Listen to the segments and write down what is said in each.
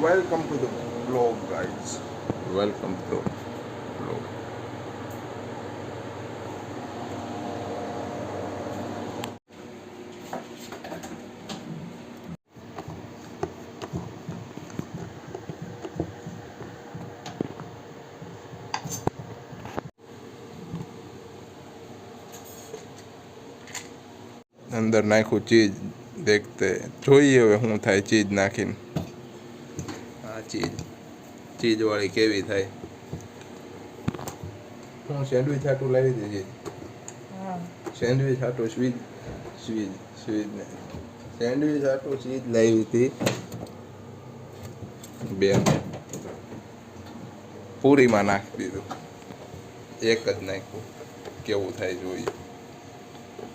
Welcome to the vlog, guys. Welcome to the vlog. અંદર નાખ્યું ચીજ દેખતે જોઈએ હવે શું થાય ચીજ નાખીને આ ચીજ વાળી કેવી થાય હું સેન્ડવિચ હાટું લાવી દીધી સેન્ડવિચ હાટું સ્વીજ ને સેન્ડવિચ હાટું ચીજ લાવી હતી બે પૂરીમાં નાખી દીધું એક જ નાખ્યું કેવું થાય જોઈએ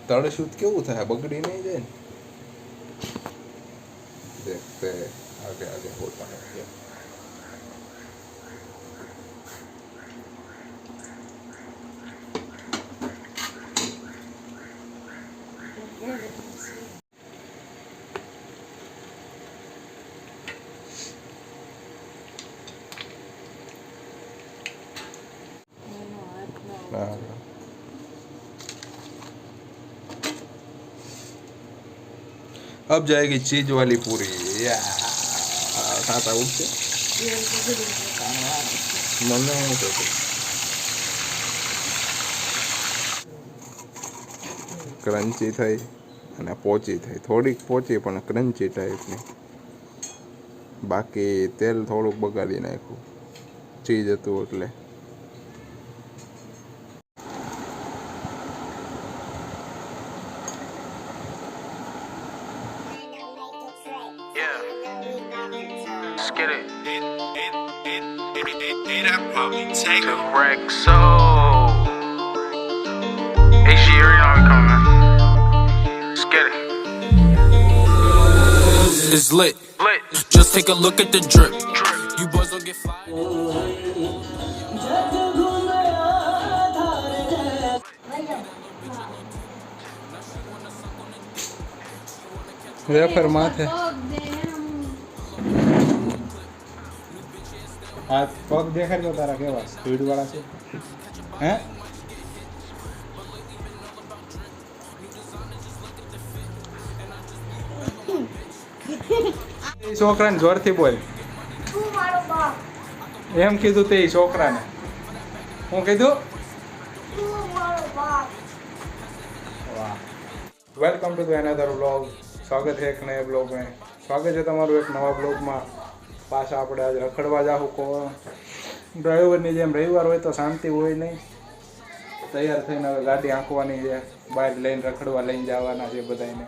તળશું કેવું થાય બગડી નહીં જાય ને देखते आगे आगे होता है क्या अब जाएगी चीज वाली पूरी खाता उठते મને ક્રન્ચી થઈ અને પોચી થઈ થોડીક પોચી પણ ક્રન્ચી ટાઈપની બાકી તેલ થોડુંક બગાડી નાખ્યું ચીજ હતું એટલે Get it. That probably take a wreck. So, hey, she already know we coming. Let's get it. It's lit. Just take a look at the drip. You boys don't get fly. Wafer માથે આ પગ દેખાડજો તારા કેવા speed વાળા છે હે છોકરાને જોરથી બોલ એમ કીધું તે છોકરાને હું કીધું વાહ વેલકમ ટુ અનધર વ્લોગ સ્વાગત છે એક નયા બ્લોગ में સ્વાગત છે તમારું એક નવા બ્લોગમાં પાછા આપણે આજ રખડવા જાવું કો ડ્રાઈવરની જેમ રવિવાર હોય તો શાંતિ હોય નહીં તૈયાર થઈને હવે ગાડી આંકવાની છે બહાર લઈને રખડવા લઈને જવાના છે બધાને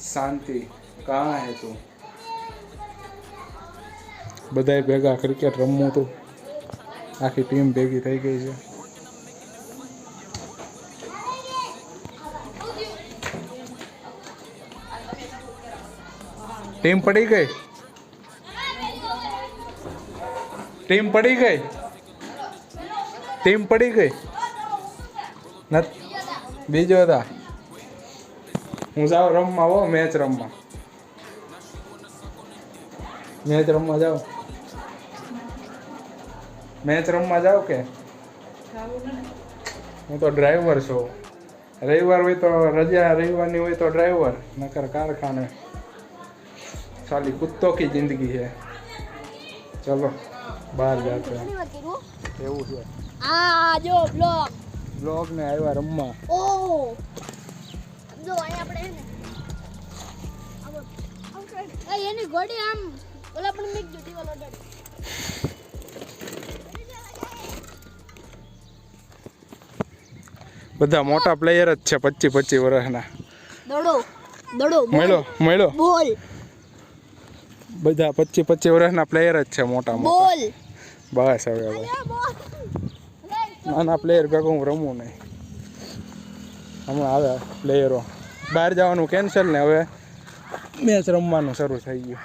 શાંતિ કાં હે તું બધાય ભેગા ક્રિકેટ રમવું તું આખી ટીમ ભેગી થઈ ગઈ છે टीम पड़ी गई टीम पड़ी गई टीम पड़ी गई बीजो था हूँ जाओ रमवा वो मैच रमवा जाओ मैच रमवा जाओ के हूँ तो ड्राइवर छो रविवार हो तो रजा रविवार नहीं हो तो ड्राइवर नकर कारखाने साली कुत्तों की जिंदगी है चलो बाहर जाते हैं એવું છે આ જો બ્લોગ ને આવ્યા રમવા ઓ જો અહીં આપણે હે ને એ એની ઘોડી આમ ઓલા પણ મેક જો દીવાલ ઓડાડી બધા મોટા પ્લેયર જ છે 25 વર્ષના દડો મળ્યો બોલ બધા 25 વર્ષના પ્લેયર જ છે મોટા બોલ બસ હવે નાના પ્લેયર ભેગું હું રમું નહીં હમણાં આવે પ્લેયરો બહાર જવાનું કેન્સલ ને હવે મેચ રમવાનું શરૂ થઈ ગયું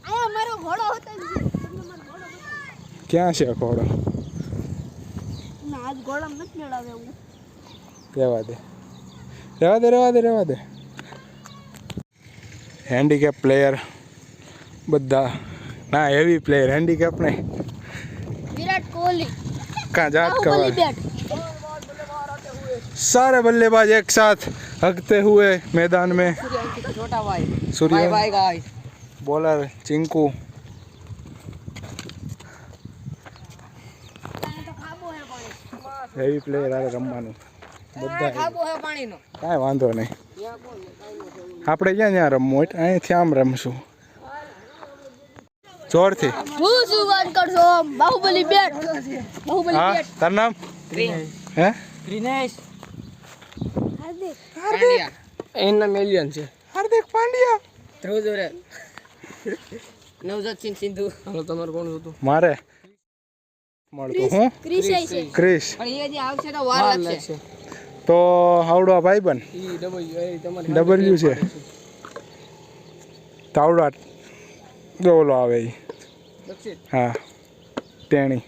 આયા મારો ઘોડો હતો ક્યાં છે ઘોડો ના આજ ઘોડા નથી મેળાવે હું રહેવા દે હેન્ડીકેપ પ્લેયર બધા ના હેવી પ્લેયર હેન્ડીકેપ નહીં विराट कोहली कहाँ जात बाहुबली कवर बैट सारे बल्लेबाज एक साथ हगते हुए मैदान में छोटा भाई Surya bye guys bowler Chinku heavy player આરે રમવાનું બધા ખાબો હે પાણીનો કાંઈ વાંધો નહીં આપણે ક્યાં ત્યાં રમવું હોય અહીંથી આમ રમશું જોરથી હું શું વાત કરશો બાહુબલી બેટ બાહુબલી હા બેટ તારું નામ ગ્રીન હે ગ્રીનેશ હાર્દિક પાંડ્યા એના મિલિયન છે હાર્દિક પાંડ્યા ધ્રુવ જોરે નવજોત સિંહ સિંધુ હાલો તમારું કોણ હતું મારે મળતું હું ક્રિસ છે ક્રિશ પણ એ જે આવશે તો વાર લાગશે તો આવડો ભાઈબંધ ઈ ડબલ્યુ એ તમારી ડબલ્યુ છે તાવડા ઓલો આવે ઈ દક્ષિણ હા ટેણી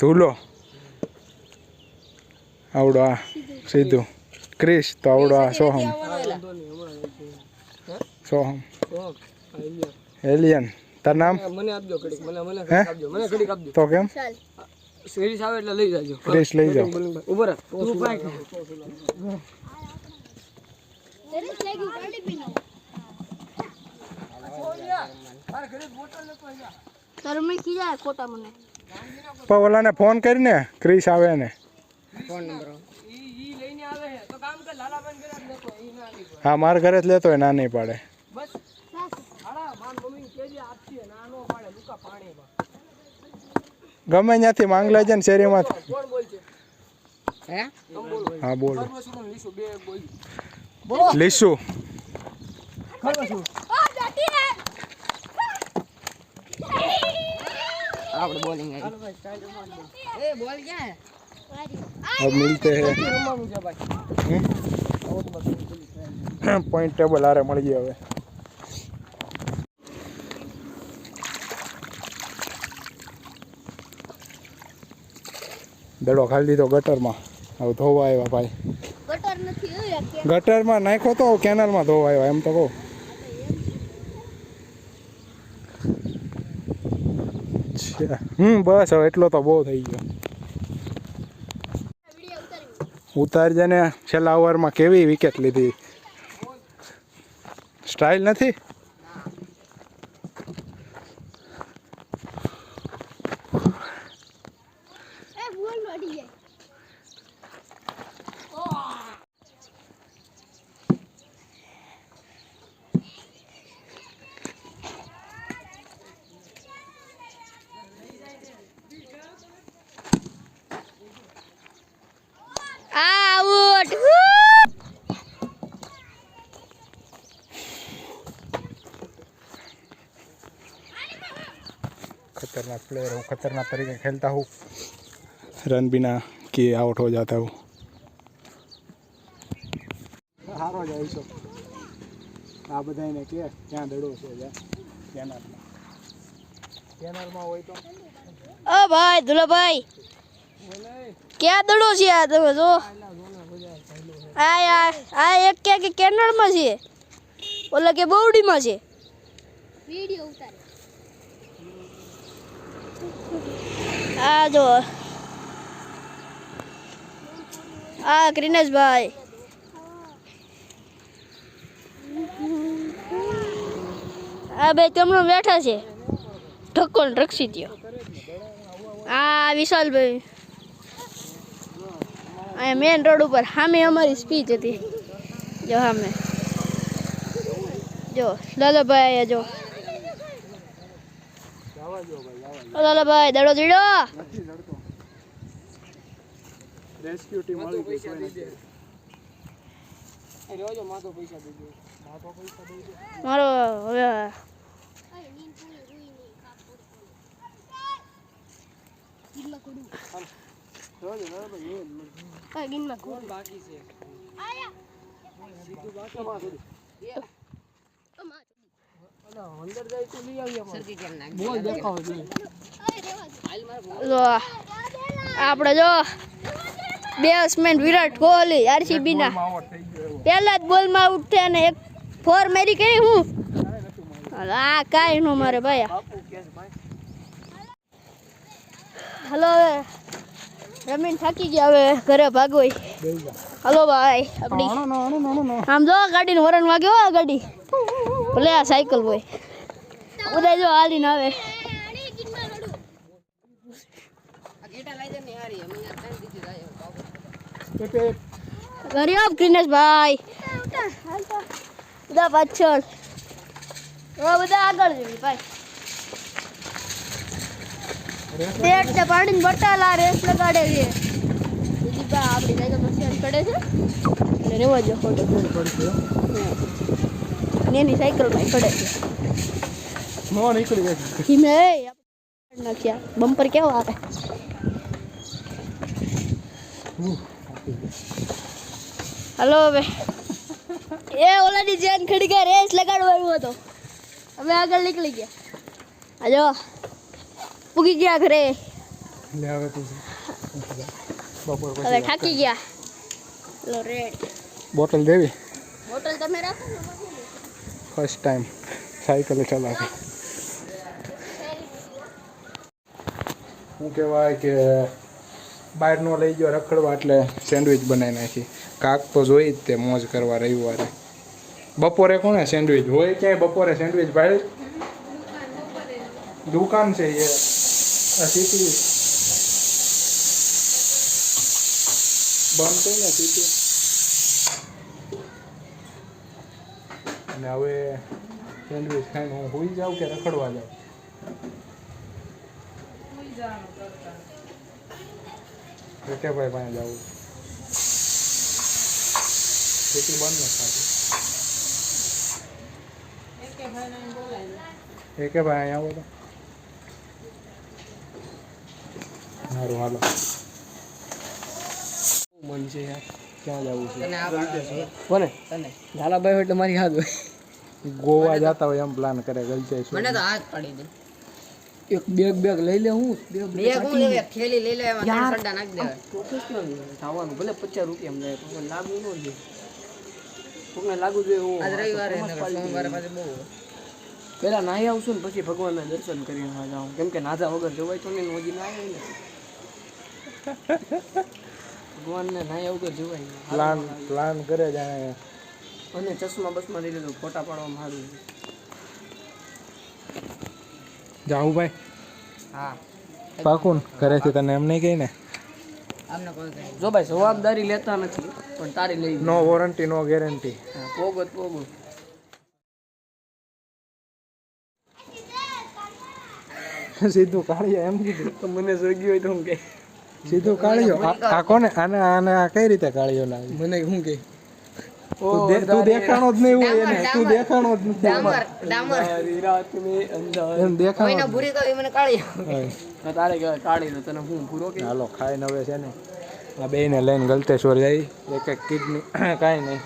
ધૂલો આવડો આ સીધું ક્રિશ તો આવડો આ સોહમ સોહમ એલિયન તાર નામ મને આપજો ઘડીક મને હે? આપજો મને ઘડીક આપજો તો કેમ ચાલ સિરીઝ આવે એટલે લઈ જાજો ક્રિશ લઈ જાઓ ઉભો રહે તું પાય તેરે લાગી પાણી પીનો તાર મેં કીધા ખોટા મને પણ ઓલાને ફોન કરીને ક્રિશ આવે ને ફોન નંબર ઈ લઈને આવે છે તો કામ કર લાલાબેન ઘરે જ લેતો ઈ ના આવી હા મારા ઘરે જ લેતો હોય ના નહીં પાડે બસ હાડા માન મમ્મી કેજી આપતી હે નાનો પાડે લુકા પાણીમાં ગમે ત્યાંથી માંગ લેજે ને શેરીમાં કોણ બોલ છે હે હા બોલ સર્વસુમન લીસુ બે બોલ લીસુ ઓ જાતી હે આપણે બોલિંગ આવી એ બોલ ક્યાં હે अब मिलते हैं રમવાનું છે ભાઈ પોઈન્ટ ટેબલ આરે મળી ગયા હવે દડો ખાલી દીધો ગટરમાં હવે ધોવા આવ્યા ભાઈ ગટર નથી હે કે ગટરમાં નાખ્યો તો કેનાલમાં ધોવા આવ્યા એમ તો કહું અચ્છા બસ હવે એટલો તો બહુ થઈ ગયો વિડિયો ઉતારી ઉતારજે ને છેલ્લા ઓવરમાં કેવી વિકેટ લીધી સ્ટાઇલ નથી એ બોલ વડી જાય આઉટ खतरनाक प्लेयर हूँ खतरनाक तरीके खेलता हूँ रन बिना किए आउट हो जाता हूँ हारो જાય છો આ બધાને કે ક્યાં દડો છે કેનાલમાં હોય તો ઓ ભાઈ દુલાભાઈ ક્યાં દડો છે આ તમે જો આ એક કે કેનાલમાં છે ઓલા કે બૌડીમાં છે વિડિયો ઉતારે આ જો આ ક્રિનેશભાઈ આ બે તેમનો બેઠા છે ઠક્કોન રક્ષી દ્યો આ વિશાલભાઈ અહીંયા મેન રોડ ઉપર સામે અમારી સ્પીચ હતી જો સામે જો લાલાભાઈ જો લાલાભાઈ દડો જીડો રેસ્ક્યુ ટીમ આવી ગઈ એ રોજો માથો પૈસા દેજો મારો હવે કોણ બાકી છે અંદર જાય તો લઈ આવીએ સરકી કેમ નાખ બોલ દેખાવ જોઈએ જો આપણે જો બેટ્સમેન વિરાટ કોહલી આરસીબી ના પહેલા જ બોલમાં આઉટ થયા અને એક ફોર મારી કરી હું આ કાંઈ નો મારે ભાઈ. બાપુ કે છે ભાઈ હલો હવે રમીને થાકી ગયા, હવે ઘરે ભાગોય. હલો ભાઈ આપણી આમ જો ગાડીનું વરણ વાગ્યો આ ગાડી ભલે આ સાયકલ હોય બધા જો હાલીને આવે. ઘરે આવ ક્રિનેશભાઈ બધા પાછળ બધા આગળ જવી ભાઈ. પેટ ને પાડીને બટાલા રેસ લગાડે છે. બીજી બા આપણી સાયકલ મશીન કરે છે એટલે રેવા જો ફોટો એની સાયકલમાં પડે છે. નો નીકળી ગઈ. ધીમે નાખ્યા બમ્પર કેવો આવે. હલો હવે એ ઓલાની જેન ખડી ગયા રેસ લગાડવા આવ્યો હતો. અમે આગળ નીકળી ગયા. આજો પૂગી ગયા ઘરે. લે હવે તું બપોર હવે પછી થાકી ગયા. લો રેડ બોટલ દેવી. હોટલ તમે રાખો ને. ફર્સ્ટ ટાઈમ સાયકલ ચલાવી. શું કહેવાય કે બહારનો લઈ ગયો રખડવા એટલે સેન્ડવિચ બનાવી નાખી. કાક તો જોઈ જ તે મોજ કરવા રવિવારે. બપોરે કોને સેન્ડવિચ હોય ક્યાંય બપોરે સેન્ડવિચ ભાઈ? દુકાન છે એ સિટી બંધ થઈ ને સિટી. અને હવે સેન્ડવિચ ખાઈને હું હોઈ જાઉં કે રખડવા જાઉં? કે ભાઈ પાસે જવું સિટી બંધ નથી થતી. એકે ભાઈ અહીંયા આવો તો સારું હાલો. મન છે યાર ક્યાં જવું છે? કોને તને ઝાલાભાઈ એટલે મારી હાથ હોય. ગોવા જતા હોય એમ પ્લાન કરે ગલતે શું? મને તો હાથ પાડી દે. એક બેગ લઈ લે. હું બે કોણ લેવે થેલી લઈ લે એમાં ત્રણ સડ્ડા નાખી દેવાય. પ્રોફેશનલ થવાનું ભલે 50 રૂપિયા મળે પણ લાગુ ન જોઈએ. કોકને લાગુ જોઈએ આજ રવિવારે નકર સોમવારે પાછું બહુ પેલા નાહી આવશું ને પછી ભગવાનના દર્શન કરીને જાઉં. કેમ કે નાજા વગર જવાય તો નહીં. નોજી ના આવે ને ભગવાનને નાહ્યા વગર જવાય. પ્લાન કરે જાણે. અને ચશ્મા બસમાં લઈ લીધું ફોટા પાડવામાં સારું. જાવું ભાઈ હા પાકું ઘરેથી તને એમ નહીં કહી ને? આમને કોઈ કહે જો ભાઈ જવાબદારી લેતા નથી પણ તારી લઈ નો વોરંટી નો ગેરંટી. પોગત સીધું કાઢ્યો એમ કીધું. તો મને જોગી હોય તો હું કે સીધું કાઢ્યો. આ કોને આને આને આ કઈ રીતે કાઢ્યો લાગે? મને હું કે તું દેખાણો જ નહીં હોય એને. તું દેખાણો જ નથી. ડામર રાત મે અંધાર એમ દેખાણો કોઈને ભૂરી કહી મને કાઢી જ. તારે કહેવાય કાઢી દો તને હું પૂરો કે હાલો ખાઈને હવે છે ને આ બેયને લઈને ગલતેશ્વર જઈ. એક એક કિડની કાંઈ નહીં.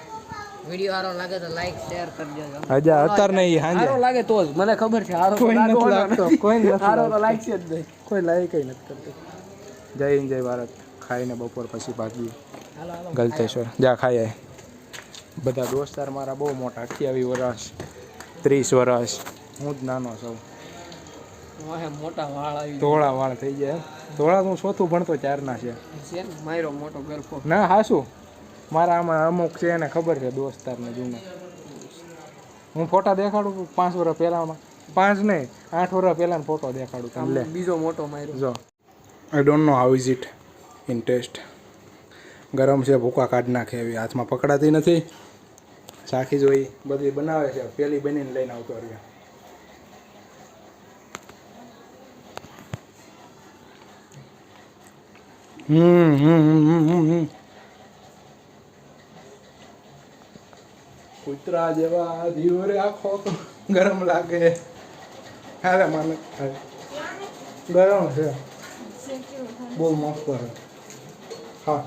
વિડિયો સારો લાગે તો લાઈક શેર કરજો. હજા અત્યારે નહીં સાંજે હારો લાગે તો જ મને ખબર છે. હારો કોઈ નથી લાગતો. કોઈ નથી હારો તો લાગતો. લાઈક છે જ નહીં. કોઈ લાઈક નથી કરતું. જય હિન્દ જય ભારત. ખાઈને બપોર પછી ભાગીએ ગલતેશ્વર. જા ખાઈ આય. બધા દોસ્તાર મારા બહુ મોટા 28 વર્ષ 30 વર્ષ. હું જ નાનો છું. વાહે મોટા વાળ આવી ધોળા વાળ થઈ ગયા. ધોળા તો હું ચોથું ભણતો 4 ના છે. છે ને મારો મોટો ગરફો. ના હાસું મારા આમાં અમુક છે એને ખબર છે દોસ્તારને જૂના. હું ફોટા દેખાડું 5 વર્ષ પહેલાંમાં. 5 નહીં 8 વર્ષ પહેલાંનો ફોટો દેખાડું તમને. લે બીજો મોટો માર્યો. જો I don't know how is it in taste. ગરમ છે ભૂકા કાઢ નાખે એવી. હાથમાં પકડાતી નથી. ચાખી જોઈ બધી બનાવે છે. પેલી બનીને લઈને આવતો રહ્યા. કૂતરા જેવા ધીવરે આખો તો ગરમ લાગે. અરે મને ગરમ છે બહુ મસ્ત છે. હા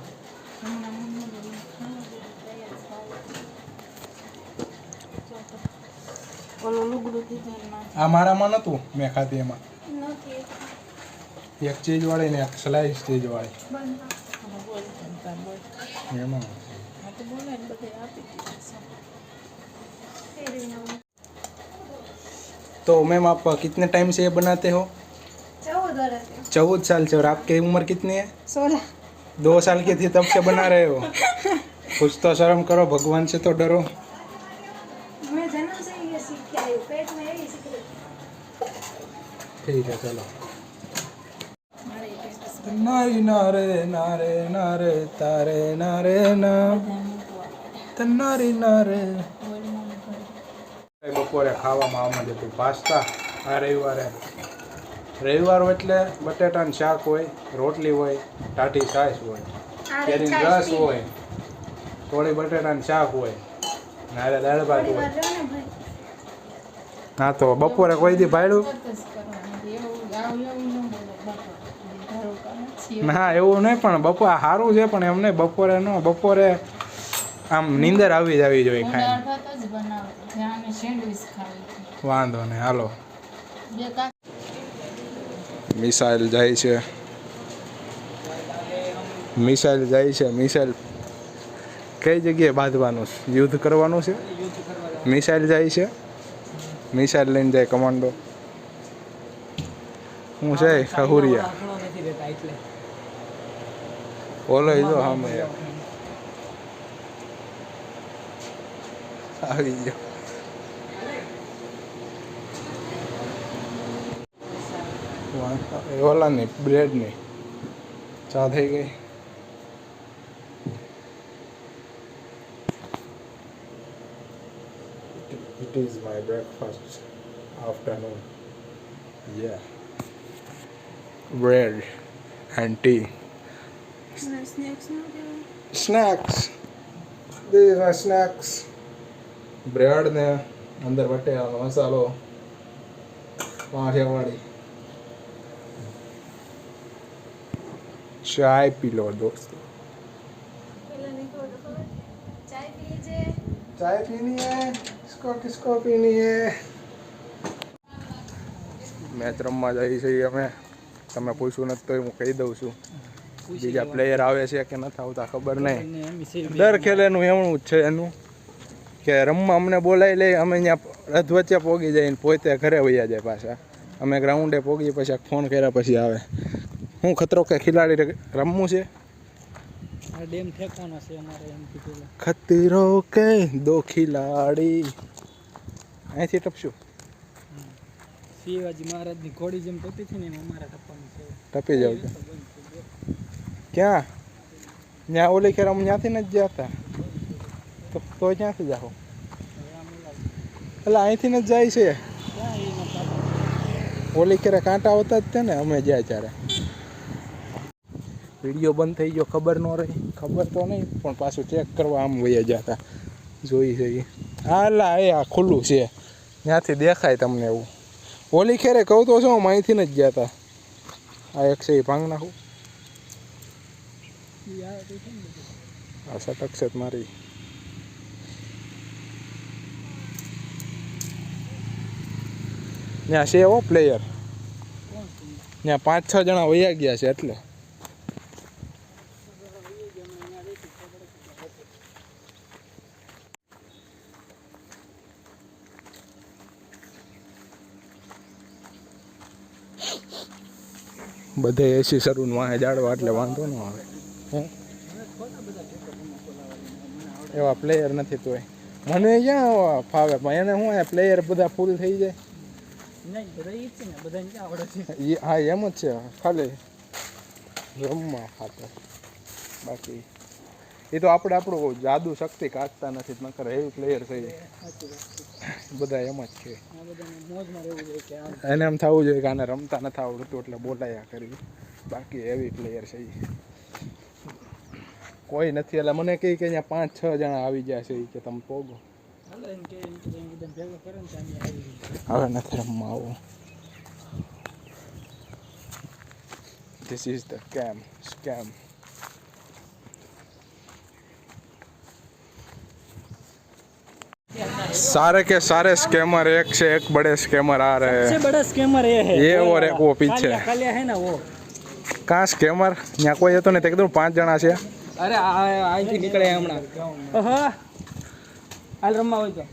આ મારામાં નહોતું મેં ખાધી એમાં. એક ચીજ વાળી ને એક સ્લાઈસ ચીજ વાળી એમાં. तो मैम आप कितने टाइम से ये बनाते हो? 14 साल से। और आपकी उम्र कितनी है? 16। 2 साल की थी तब से बना रहे हो? कुछ तो शर्म करो, भगवान से तो डरो। मैं जन्म से ही ये सीख के आई हूँ, पेट में यही सीख रही ठीक है चलो। नारी नारे नारे नारे तारे नारे ना तन्नारी नारे। બપોરે ખાવામાં આમાં જતું પાસ્તા. આ રવિવાર એટલે બટેટાનું શાક હોય, રોટલી હોય, ટાઢી છાશ હોય, કેરીનો રસ હોય, થોડી બટેટાનું શાક હોય, નારે દાળ ભાત હોય. હા તો બપોરે કોઈ દી ભાડ્યું? ના એવું નહીં, પણ બપોરે સારું છે, પણ એમને બપોરે ન, બપોરે આમ નીંદર આવી જ આવી જોઈએ ખાઈને. વાંધો નહીં, હાલો. મિસાઇલ જાય છે, મિસાઇલ જાય છે. મિસાઇલ કઈ જગ્યાએ બાંધવાનું છે? યુદ્ધ કરવાનું છે? મિસાઇલ જાય છે, મિસાઇલ લઈને જાય કમાન્ડો. હું છે ખહુરિયા. બોલો જો સામે આવી ગયો. ઓલાની બ્રેડની ચા થઈ ગઈ. It is my breakfast afternoon. Yeah. Bread and tea. Snacks. These are snacks. Bread ને અંદર વટેવાનો મસાલો, પાઠિયાવાળી. चाय पी लो दोस्तों. चाय पीनी है? किसको पीनी है? મેચ રમવા જઈએ છીએ અમે. તમે પૂછ્યું નથી તો હું કહી દઉં છું. બીજા પ્લેયર આવે છે કે નથી આવતા ખબર નહીં. દર ખેલેનું એવું જ છે એનું કે રમવા અમને બોલાવી લે, અમે અહીંયા અધવચ્ચે પોગી જઈને પોતે ઘરે વયા જાય પાછા. અમે ગ્રાઉન્ડે પોગી પછી ફોન કર્યા પછી આવે. હું ખતરો કે ખિલાડી રમવું છે? ડેમ ફેંકવાનો છે અમારે એમ કીધું. ખતરો કે દો ખિલાડી. અહીંથી ટપશું. શિવાજી મહારાજની ઘોડી જેમ ટપી હતી ને એમ અમારે ટપવાનું છે. ટપી જાવ તો ક્યાં? ત્યાં ઓલી ખેર અમે ત્યાંથી નથી જતા તો ક્યાંથી જાઓ? એટલે અહીંથી જ જાય છે. ઓલી ખેરે કાંટા આવતા જ છે ને અમે જાય ત્યારે. વિડીયો બંધ થઈ ગયો, ખબર ન રહી. ખબર તો નહીં, પણ પાછું ચેક કરવા આમ વયા જતા જોઈ જઈએ. હા લા એ આ ખુલ્લું છે, ત્યાંથી દેખાય તમને એવું. ઓલી ખેરે કહું તો શું, અહીંથી જ ગયા હતા. આ એક છે એ ભાંગ નાખું. આ સટક છે મારી. ત્યાં છે એવો પ્લેયર, ત્યાં 5-6 જણા વયા ગયા છે એટલે. બધે એસી શરૂ વાંહે જાડવા એટલે વાંધો ન આવે. એવા પ્લેયર નથી તોય મને ક્યાં ફાવે, પણ એને શું પ્લેયર બધા ફૂલ થઈ જાય. હા એમ જ છે, ખાલી રમવા ખાતર. બાકી એ તો આપણે આપણું જાદુ શક્તિ કાઢતા નથી, નકર એવી પ્લેયર છે બધા એમ જ છે. એને એમ થવું જોઈએ કે આને રમતા નથી આવડતું એટલે બોલાયા કરી. બાકી એવી પ્લેયર છે કોઈ નથી. એટલે મને કહે કે અહીંયા 5-6 જણા આવી ગયા છે કે તમે પોગો. હવે નથી રમવા આવું. This is the scam. सारे के सारे स्कैमर एक से एक बड़े स्कैमर आ रहे हैं. सबसे बड़ा स्कैमर ये है और एक वो पीछे कालिया है ना वो. कहाँ स्कैमर? यहाँ कोई है तो नहीं, एकदम 5 જણા છે. અરે અહીંથી નીકળે હમણાં. ઓહો હાલ રમવા હોય તો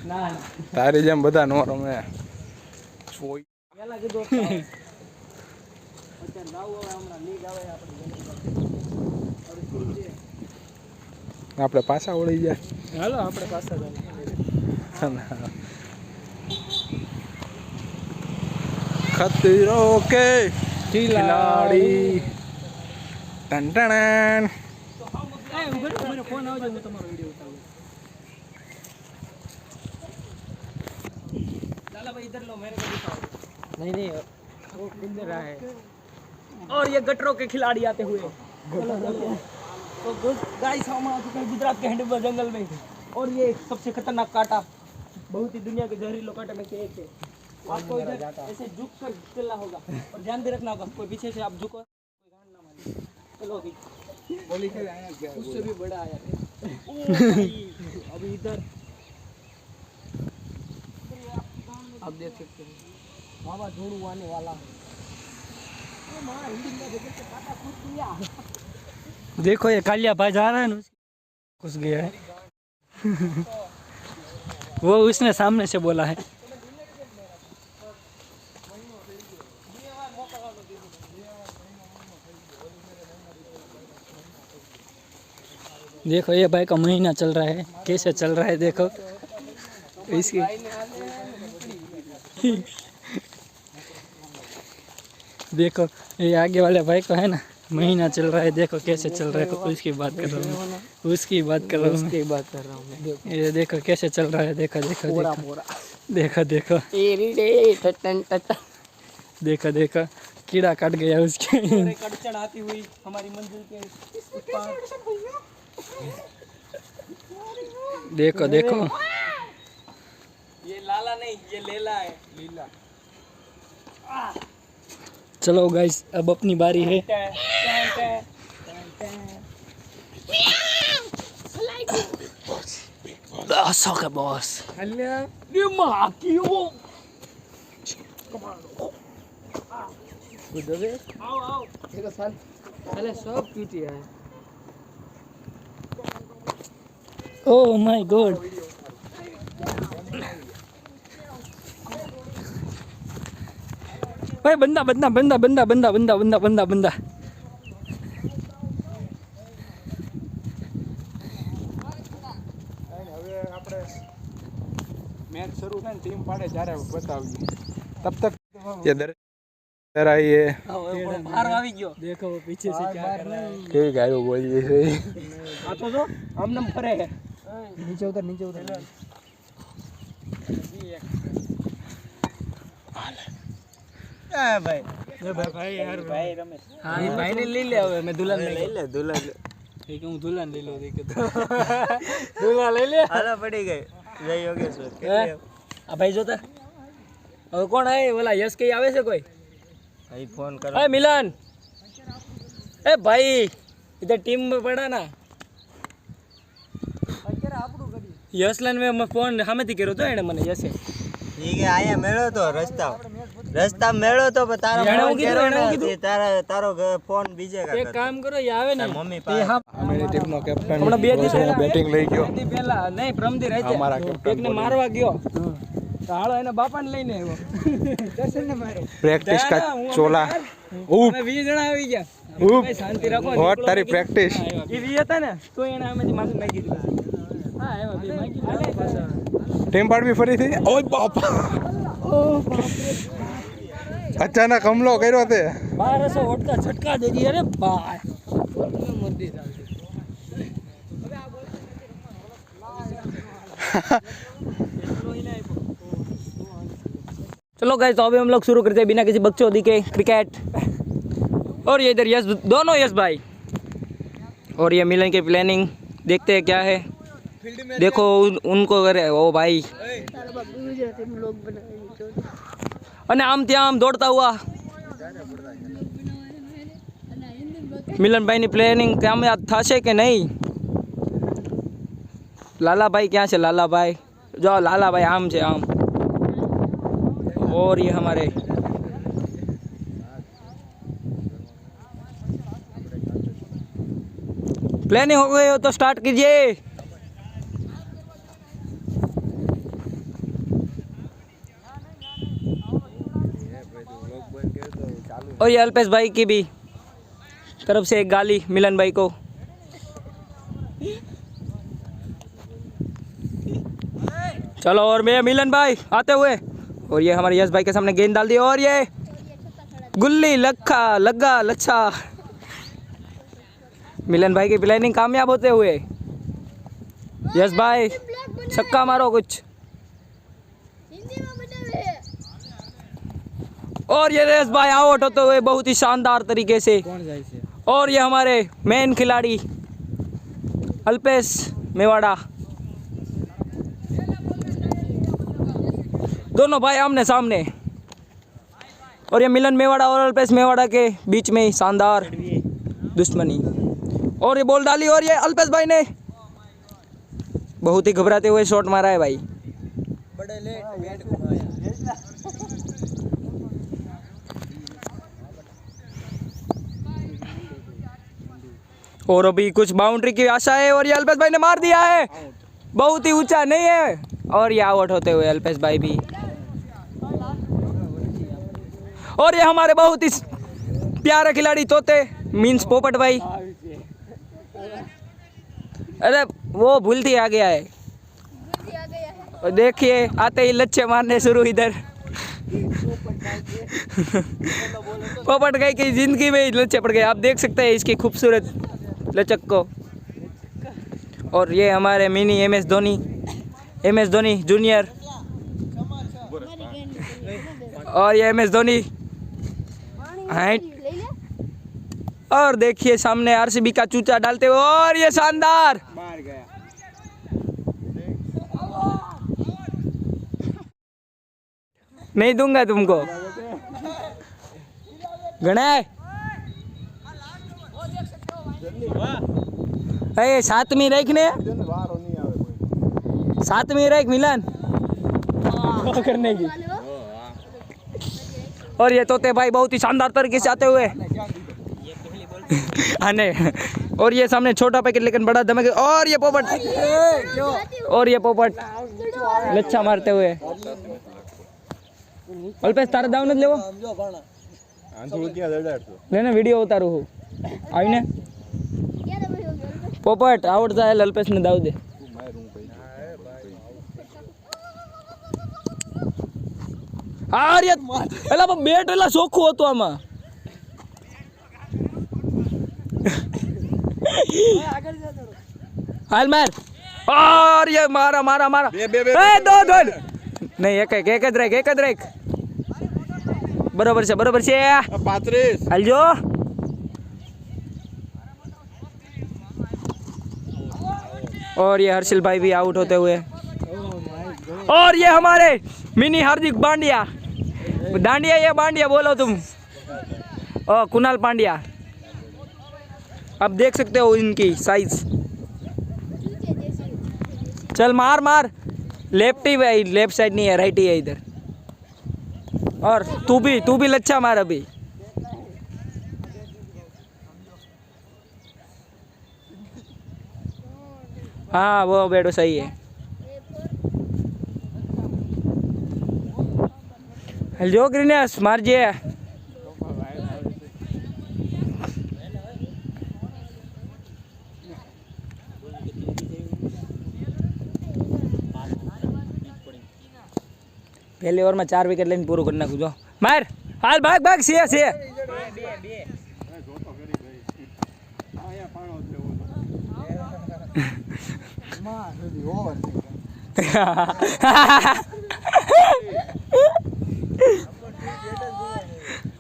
ના તારી જેમ બધા નો રમે પેલા કીધું અત્યારે લાવું હવે હમણાં લીગ આવે આપણે પાછા વળી જાય હાલો આપણે પાછા ખતરો કે ખિલાડી ટન ટણ ફોન આવજો હું તમારો વિડીયો ઉતારું लाला भाई इधर लो मेरे को दिखाओ नहीं नहीं वो किधर रहा है और ये गटरों के खिलाड़ी आते हुए तो गाइस हम आ चुके हैं गुजरात के हैंडबल जंगल में और ये सबसे खतरनाक कांटा बहुत ही दुनिया के जहरीले कांटे में से एक है आपको इधर ऐसे झुक कर चलना होगा और ध्यान भी रखना होगा कोई पीछे से आप झुको कोई गांड ना मारे चलो अभी बोली के आया क्या उससे भी बड़ा आया ओ भाई अभी इधर आप देख सकते हैं बाबा जोड़ू आने वाला है देखो ये कालिया भाई जा रहा है ना घुस गया है वो उसने सामने से बोला है देखो ये भाई का महीना चल रहा है कैसे चल रहा है देखो इसकी देखो ये आगे वाले भाई को है ना महीना चल रहा है देखो कैसे चल रहा है उसकी बात कर रहा हूँ उसकी बात कर रहा हूँ उसकी बात कर रहा हूँ ये देखो कैसे चल रहा है देखो देखो देखो देखो देखो देखो कीड़ा काट गया उसके कड़चड़ आती हुई हमारी मंजिल के देखो देखो ये लाला नहीं ये लेला है लीला चलो गाइस अब अपनी बारी है सॉकर बॉस ये मां की वो आओ आओ देखो साल पहले सब पीटी है ओह माय गॉड भाई बंदा बंदा बंदा बंदा बंदा बंदा बंदा बंदा बंदा હવે આપણે મેચ શરૂ થાય ને ટીમ પાડે ત્યારે બતાવીએ તબ તક ये डर आई है बाहर આવી ગયો देखो वो पीछे से क्या कर रहा है કેવી ગાયો બોલી છે आ तो जो हम नम फरे है नीचे उतर भाई भाई यार भाई रमेश हां ये भाई ने ले ले હવે मैं दुल्हन ले दुल्हन ये क्यों दुल्हन ले लो देख तो दुल्हन ले ले आला पड़ी गई जय योगेश्वर आ भाई जोता હવે કોણ આય ઓલા યશ કે આવે છે કોઈ भाई फोन करो ए मिलन ए भाई इधर टीम में पड़ा ना યશલાન મેં ફોન સામેથી કર્યો તો એને મને યશે ठीक है आया मेळो तो रस्ता मेळो तो तारो तारो फोन बीजे का એક કામ કરો એ આવે ને मम्मी અમારી ટીમનો કેપ્ટન હમણાં 2 દિવસ પહેલા બેટિંગ લઈ ગયો પહેલા નહીં પ્રમદી રહે છે અમારા કેપ્ટન એકને મારવા ગયો તો હાલો એના બાપાને લઈને આવ્યો દર્શનને માર્યો પ્રેક્ટિસ કા ચોલા અમે 20 જણા આવી ગયા ભાઈ શાંતિ રાખો હોટ તારી પ્રેક્ટિસ એ 20 હતા ને તો એને આમેથી માફી માંગી દીધી હા આવ્યા બે માંગી દીધી પાછા ટીમ પાડવી ફરીથી ઓય બાપ અચાનક હમલો કર્યો તે 1200 વોટ का झटका दे दिया अरे भाई मुर्दी डालती चलो गाइस तो अभी हम लोग शुरू करते हैं बिना किसी बकचोदी के क्रिकेट और ये इधर यश दोनों यश भाई और ये मिलन की प्लानिंग देखते हैं क्या है देखो उनको करे ओ भाई અને આમ ત્યાં આમ દોડતા હુઆ મિલનભાઈની પ્લેનિંગ કામયાબ થશે કે નહીં લાલાભાઈ ક્યાં છે લાલાભાઈ જો લાલાભાઈ આમ છે આમ और ये हमारे प्लानिंग हो गई हो तो स्टार्ट कीजिए और ये अल्पेश भाई की भी तरफ से एक गाली मिलन भाई को। चलो और मैं मिलन भाई आते हुए, और ये हमारे यश भाई के सामने गेंद डाल दी, और ये गुल्ली लखा लग्गा लच्छा, मिलन भाई की प्लानिंग कामयाब होते हुए। यश भाई छक्का मारो कुछ, और ये यश भाई आउट होते हुए बहुत ही शानदार तरीके से। और ये हमारे मेन खिलाड़ी अल्पेश मेवाड़ा, दोनों भाई आमने सामने, और ये मिलन मेवाड़ा और अल्पेश मेवाड़ा के बीच में ही शानदार दुश्मनी। और ये बॉल डाली, और ये अल्पेश भाई ने बहुत ही घबराते हुए शॉट मारा है भाई। बड़े लेट बैट घुमाया। और अभी कुछ बाउंड्री की आशा है, और ये अल्पेश भाई ने मार दिया है, बहुत ही ऊंचा नहीं है, और ये आउट होते हुए अल्पेश भाई भी। और ये हमारे बहुत ही प्यारे खिलाड़ी तोते मीन्स पोपट भाई, अरे वो भूलती आ गया है। और देखिए आते ही लच्छे मारने शुरू इधर। पोपट भाई की जिंदगी में ही लच्छे पड़ गए, आप देख सकते हैं इसकी खूबसूरत लचक को। और ये हमारे मिनी MS धोनी जूनियर, और ये MS धोनी हाइट। और देखिए सामने RCB का चूचा डालते हुए, और ये शानदार मार गया। नहीं दूंगा तुमको गणेश। अरे सातवीं रैक ने, सातवीं रैक मिलन करने की। और ये तोते भाई बहुत ही शानदार तरीके से आते हुए आने, और ये सामने छोटा पैकेट लेकिन बड़ा धमक, और ये पोपट लच्छा मारते हुए। अल्पेश तारा दाव न लेवो लेने वीडियो उतारू हूँ आई ने। पोपट आवड़ जाए अल्पेश ने दाव दे। अरे एला બેટ એલા ચોખ્ખું હતું આમાં। हाल मार, और ये मारा मारा मारा ए दो नहीं एक ज रेक बराबर से 35 हाल जो। और ये हर्षिल भाई भी आउट होते हुए, और ये हमारे मिनी हार्दिक पांड्या दांडिया, ये बांडिया बोलो तुम, और कुणाल पांड्या, आप देख सकते हो इनकी साइज। चल मार मार, लेफ्टी भाई लेफ्ट साइड नहीं है राइट ही है इधर। और तू भी लच्छा मार अभी। हाँ वो बेटो सही है। हेलो ग्रीनस मार जे। पहले ओवर में 4 विकेट लेने पूरा करना कुछ मार हाल भाग से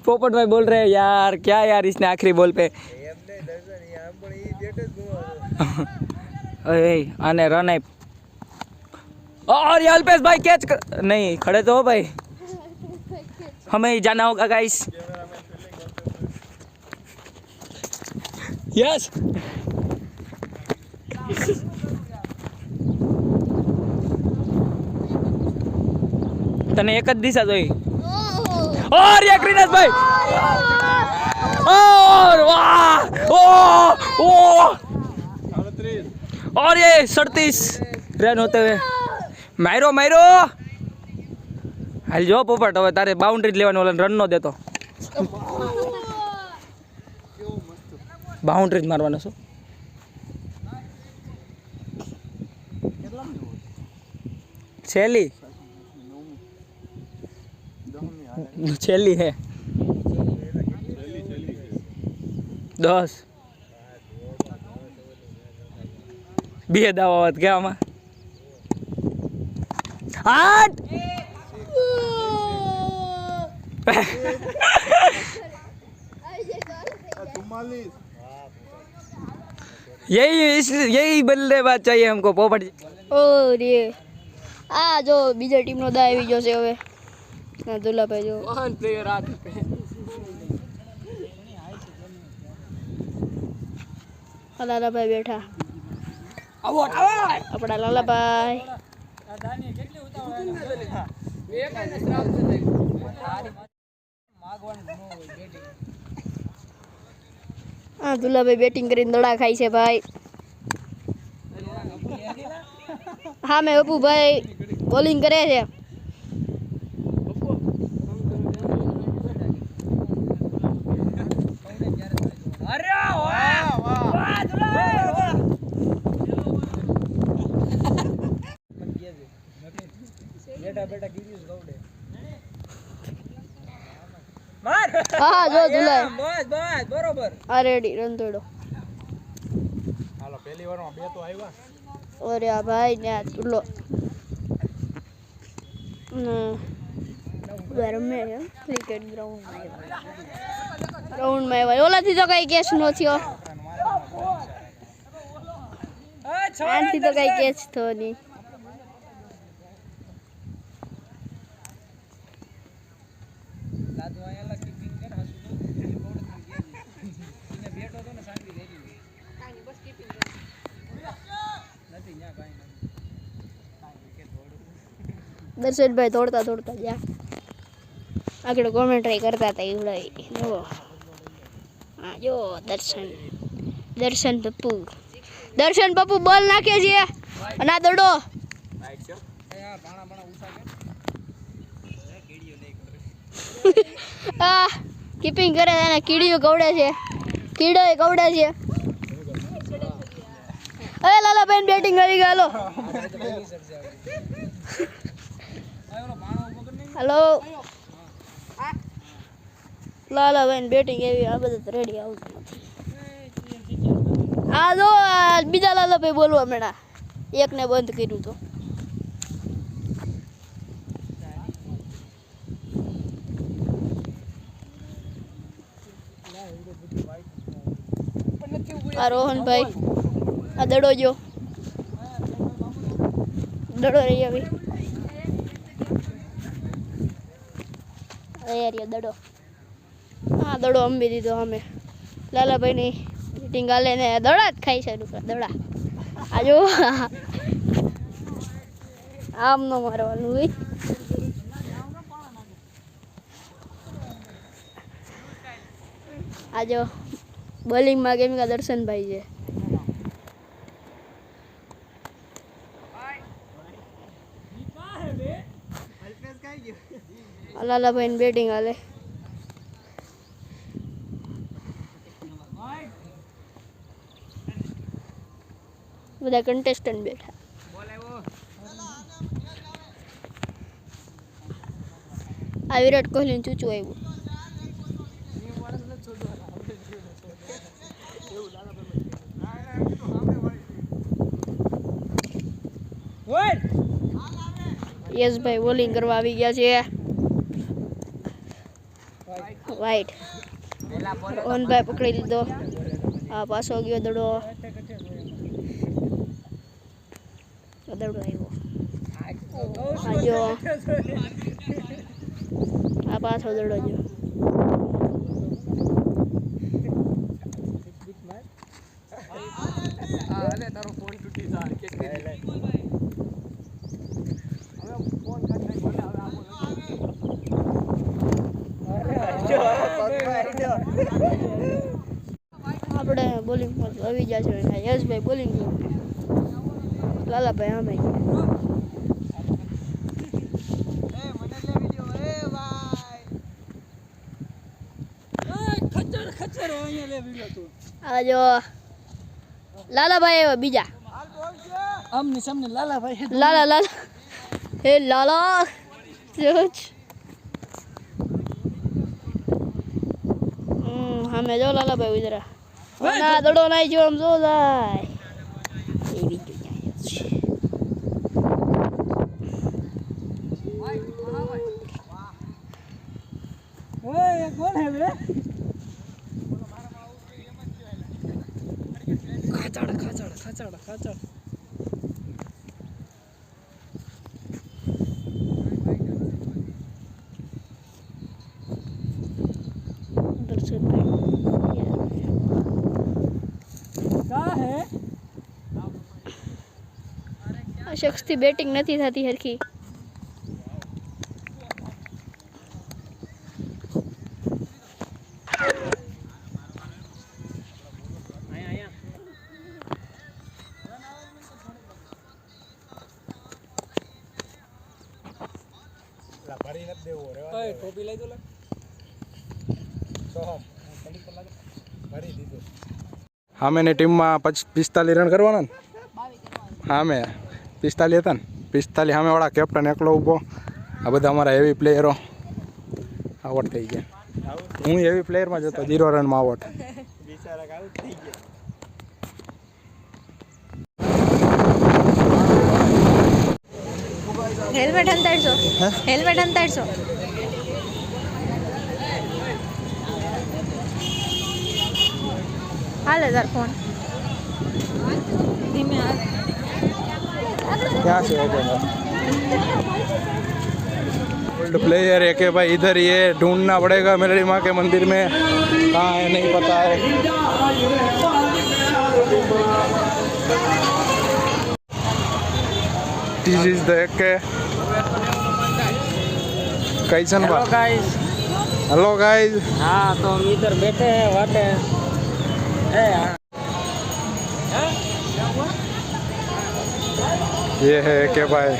पोपट भाई बोल रहे हैं यार क्या यार इसने आखिरी बॉल पे आने रन है। और ये अल्पेश भाई कैच नहीं खड़े तो हो भाई, हमें ही जाना होगा गाइस। यस तने एक दिशा जोई। और ये क्रीनस भाई और वाह ओ और ये 37 रन होते हुए मारो हाल जो पोपट હવે તારે બાઉન્ડ્રી લેવાનો રન નો દેતો। બાઉન્ડ્રી જ મારવાનો છો. છેલ્લી છેલ્લી હે 10 બે દાવાત કે આમાં 8 यही बल्लेबाज चाहिए हमको पोपट. ઓ રે આ જો બીજા ટીમનો દા આવી ગયો છે હવે ના દુલાભાઈ જો महान प्लेयर आ चुके हैं. લાલાભાઈ બેઠા आउट आउट. આપણા લાલાભાઈ હા દુલાભાઈ બેટિંગ કરીને દડા ખાય છે ભાઈ. હા મેં અપુભાઈ બોલિંગ કરે છે. अरे वाह वाह दुलाभाई बेटा बेटा गिरीश गौडे मार. હા જો દુલાય બસ બસ બરોબર. આ રેડી રન તોડો. હાલો પહેલી વારમાં 2 તો આવ્યા. ઓરે આ ભાઈ ને આ ચૂલો રમે ક્રિકેટ ગ્રાઉન્ડમાં આવ્યા. ઓલાથી તો કઈ કેચ નો થયો, આનથી તો કઈ કેચ થયો નહીં. દર્શનભાઈ દોડતા દોડતા ગયા આગળ કોમેન્ટ્રી કરતા હતા એવડાય જો હા જો દર્શન પપ્પુ બોલ નાખે છે અને આ દડો આ કીપિંગ કરે છે અને કીડીઓ કવડે છે અરે લાલાભાઈ બેટિંગ આવી ગઈ. હાલો લાલાભાઈ બેટિંગ એવી આ બધા રેડી આવતું નથી. આ જો બીજા લાલાભાઈ બોલવા મેળા એકને બંધ કર્યું તો આ રોહનભાઈ આ દડો જો દડો રહી આવી યાર દડો હા દડો અંબી દીધો અમે લાલાભાઈની બેટિંગ હાલે ને દડા જ ખાઈ છે દડા આજો આમ ન મારવાનું હોય. આજો બોલિંગમાં કેમ કે દર્શનભાઈ છે. લાલાભાઈ બેટિંગ હાલે બધા કન્ટેસ્ટન્ટ બેઠા. આ વિરાટ કોહલી ચૂચું આવ્યું. યશભાઈ બોલિંગ કરવા આવી ગયા છે. વાઈટ રોહનભાઈ પકડી લીધો. આ પાછો ગયો દડો આવ્યો. આ જો આ પાછો દડો જો આપણે બોલિંગ આવી ગયા છે. યશભાઈ બોલિંગ લાલાભાઈ આમે આ જો લાલાભાઈ આવ્યા બીજા આમને સામને લાલાભાઈ લાલા હે લાલા હમે જો લાલાભાઈ ઉજરા ના દડો નાઈ જો આમ જો જાય એવી જ છે ઓય કોણ હે બે ખાચડ કા હે આ શખ્સથી બેટિંગ નથી થતી હરખી ઓય ટોપી લઈ દો લે સામેની ટીમમાં 45 રન કરવાના ને સામે 45 હતા ને 45 સામેવાળા કેપ્ટન એકલો ઊભો આ બધા અમારા હેવી પ્લેયરો આઉટ થઈ ગયા હું હેવી પ્લેયરમાં જતો 0 રનમાં આઉટ બિચારા આઉટ થઈ ગયા હેલ્મેટ અંતાડશો હેલ્મેટ અંતાડશો હાલે તાર ફોન ધીમે હાલ क्या से ओल्ड प्लेयर है कि भाई इधर ये ढूंढना पड़ेगा मेरी माँ के मंदिर में कहाँ है नहीं पता है दिस इज द के कैसन हेलो बात गाइस हेलो गाइस हाँ तो हम इधर बैठे हैं वाटे ए ये है કે ભાઈ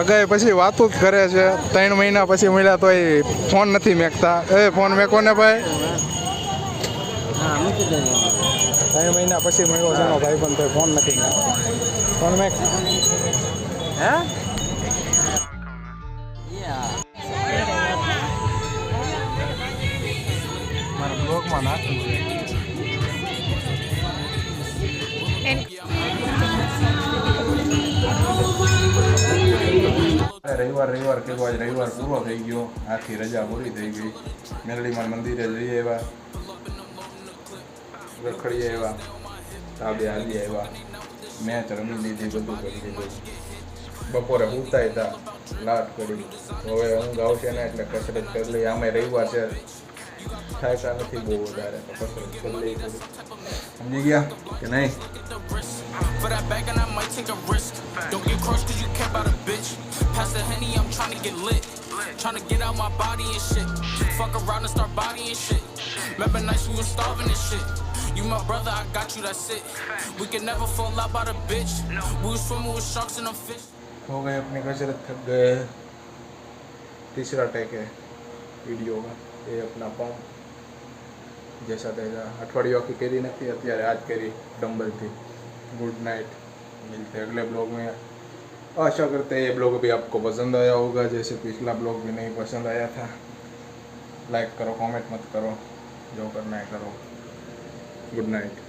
અગાય પછી વાતો જ કરે છે 3 મહિના પછી મળ્યા તોય ફોન નથી મેકતા એ ફોન મેકો ને ભાઈ हाँ मुझे दे 3 મહિના પછી મળ્યો છે એનો ભાઈ પણ તોય ફોન નથી મેકતો ફોન મેક हैं મારા બ્લોગમાં નાખવું છે રવિવાર કે આજ રવિવાર પૂરો થઈ ગયો આખી રજા પૂરી થઈ ગઈ મેલડીમાં મંદિરે જઈએ એવા રખડીએ એવા તાબે હાલી આવ્યા મેચ રમી લીધી બધું કરી દીધું બપોરે પૂરતા હતા લાટ કરી હવે ઊંઘ આવશે ને એટલે કસરત કરી લઈએ આમે રવિવાર છે થાયકા નથી બહુ વધારે તો કસરત કરી લઈએ થોડી સમજી ગયા કે નહીં For that bag and I might take a risk. Don't get crushed cause you care about a bitch. Pass the Henny, I'm tryna get lit. Tryna get out my body and shit. Fuck around and start bodying shit. Remember nights we was starving and shit. You my brother, I got you, that's it. We can never fall out by the bitch. We was swimming with sharks and them fish. हो गए अपनी कसरत थक गए तीसरा take है video का ये अपना पंप जैसा तैसा अठवाडियों की करी नहीं अत्यारे आज करी डंबल थी गुड नाइट मिलते अगले ब्लॉग में आशा करते हैं ये ब्लॉग भी आपको पसंद आया होगा जैसे पिछला ब्लॉग भी नहीं पसंद आया था लाइक करो कमेंट मत करो जो करना है करो गुड नाइट